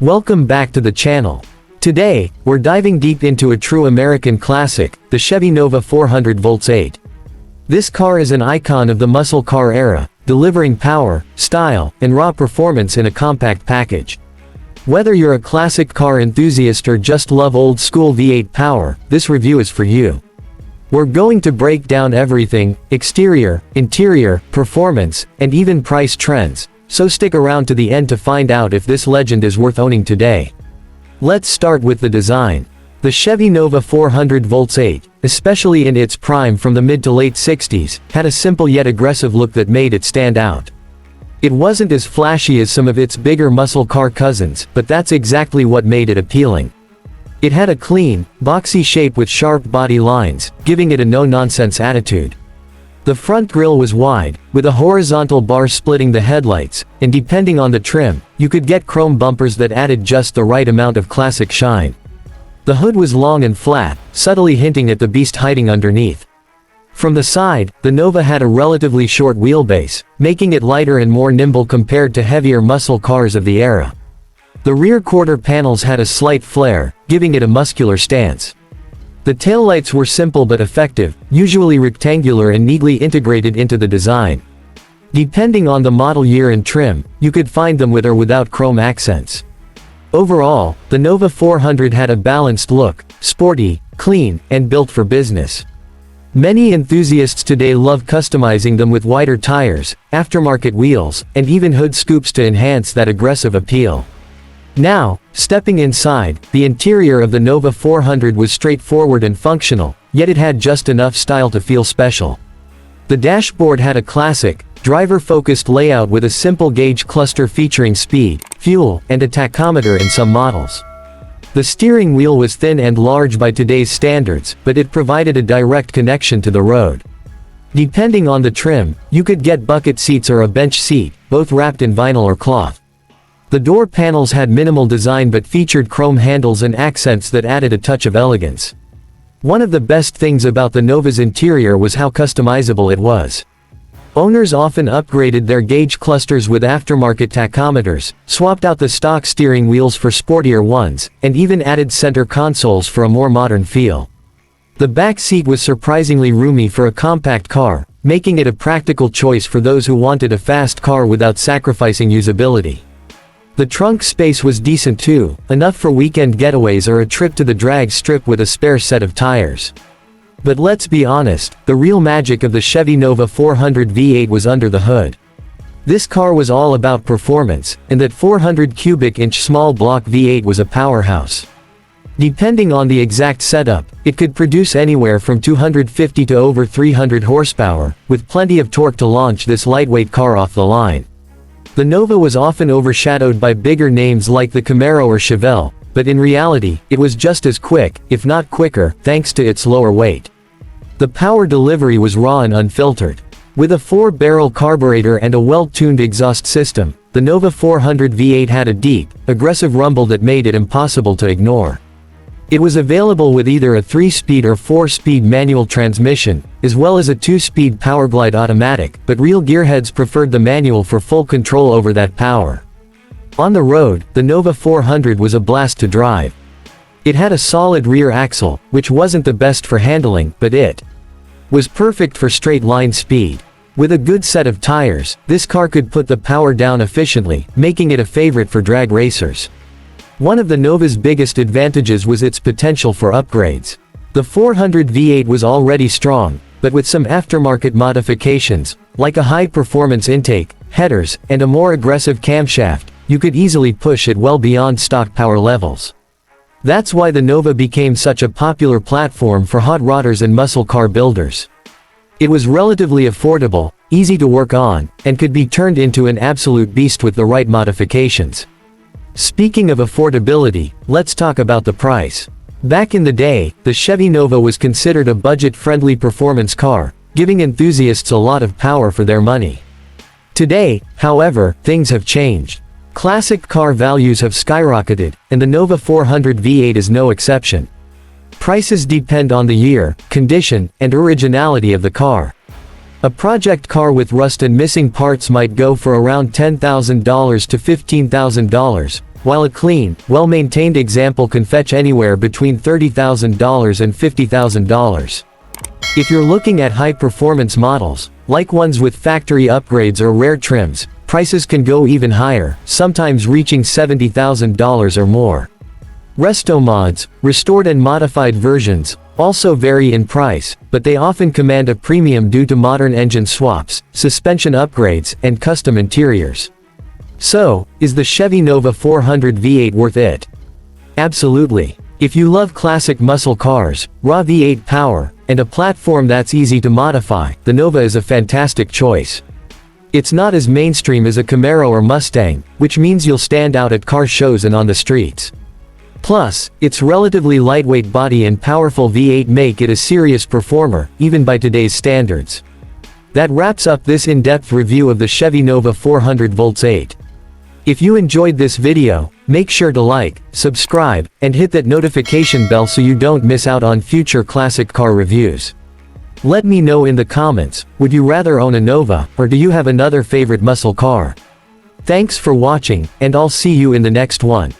Welcome back to the channel. Today, we're diving deep into a true American classic, the Chevy Nova 400 V8. This car is an icon of the muscle car era, delivering power, style, and raw performance in a compact package. Whether you're a classic car enthusiast or just love old-school V8 power, this review is for you. We're going to break down everything: exterior, interior, performance, and even price trends, so stick around to the end to find out if this legend is worth owning today. Let's start with the design. The Chevy Nova 400 V8, especially in its prime from the mid to late 60s, had a simple yet aggressive look that made it stand out. It wasn't as flashy as some of its bigger muscle car cousins, but that's exactly what made it appealing. It had a clean, boxy shape with sharp body lines, giving it a no-nonsense attitude. The front grille was wide, with a horizontal bar splitting the headlights, and depending on the trim, you could get chrome bumpers that added just the right amount of classic shine. The hood was long and flat, subtly hinting at the beast hiding underneath. From the side, the Nova had a relatively short wheelbase, making it lighter and more nimble compared to heavier muscle cars of the era. The rear quarter panels had a slight flare, giving it a muscular stance. The taillights were simple but effective, usually rectangular and neatly integrated into the design. Depending on the model year and trim, you could find them with or without chrome accents. Overall, the Nova 400 had a balanced look, sporty, clean, and built for business. Many enthusiasts today love customizing them with wider tires, aftermarket wheels, and even hood scoops to enhance that aggressive appeal. Now, stepping inside, the interior of the Nova 400 was straightforward and functional, yet it had just enough style to feel special. The dashboard had a classic, driver-focused layout with a simple gauge cluster featuring speed, fuel, and a tachometer in some models. The steering wheel was thin and large by today's standards, but it provided a direct connection to the road. Depending on the trim, you could get bucket seats or a bench seat, both wrapped in vinyl or cloth. The door panels had minimal design but featured chrome handles and accents that added a touch of elegance. One of the best things about the Nova's interior was how customizable it was. Owners often upgraded their gauge clusters with aftermarket tachometers, swapped out the stock steering wheels for sportier ones, and even added center consoles for a more modern feel. The back seat was surprisingly roomy for a compact car, making it a practical choice for those who wanted a fast car without sacrificing usability. The trunk space was decent too, enough for weekend getaways or a trip to the drag strip with a spare set of tires. But let's be honest, the real magic of the Chevy Nova 400 V8 was under the hood. This car was all about performance, and that 400 cubic inch small block V8 was a powerhouse. Depending on the exact setup, it could produce anywhere from 250 to over 300 horsepower, with plenty of torque to launch this lightweight car off the line. The Nova was often overshadowed by bigger names like the Camaro or Chevy, but in reality, it was just as quick, if not quicker, thanks to its lower weight. The power delivery was raw and unfiltered. With a 4-barrel carburetor and a well-tuned exhaust system, the Nova 400 V8 had a deep, aggressive rumble that made it impossible to ignore. It was available with either a 3-speed or 4-speed manual transmission, as well as a 2-speed Powerglide automatic, but real gearheads preferred the manual for full control over that power. On the road, the Nova 400 was a blast to drive. It had a solid rear axle, which wasn't the best for handling, but it was perfect for straight-line speed. With a good set of tires, this car could put the power down efficiently, making it a favorite for drag racers. One of the Nova's biggest advantages was its potential for upgrades. The 400 V8 was already strong, but with some aftermarket modifications, like a high-performance intake, headers, and a more aggressive camshaft, you could easily push it well beyond stock power levels. That's why the Nova became such a popular platform for hot rodders and muscle car builders. It was relatively affordable, easy to work on, and could be turned into an absolute beast with the right modifications. Speaking of affordability, let's talk about the price. Back in the day, the Chevy Nova was considered a budget-friendly performance car, giving enthusiasts a lot of power for their money. Today, however, things have changed. Classic car values have skyrocketed, and the Nova 400 V8 is no exception. Prices depend on the year, condition, and originality of the car. A project car with rust and missing parts might go for around $10,000 to $15,000, while a clean, well-maintained example can fetch anywhere between $30,000 and $50,000. If you're looking at high-performance models, like ones with factory upgrades or rare trims, prices can go even higher, sometimes reaching $70,000 or more. Resto mods, restored and modified versions, also vary in price, but they often command a premium due to modern engine swaps, suspension upgrades, and custom interiors. So, is the Chevy Nova 400 V8 worth it? Absolutely. If you love classic muscle cars, raw V8 power, and a platform that's easy to modify, the Nova is a fantastic choice. It's not as mainstream as a Camaro or Mustang, which means you'll stand out at car shows and on the streets. Plus, its relatively lightweight body and powerful V8 make it a serious performer, even by today's standards. That wraps up this in-depth review of the Chevy Nova 400 V8. If you enjoyed this video, make sure to like, subscribe, and hit that notification bell so you don't miss out on future classic car reviews. Let me know in the comments, would you rather own a Nova, or do you have another favorite muscle car? Thanks for watching, and I'll see you in the next one.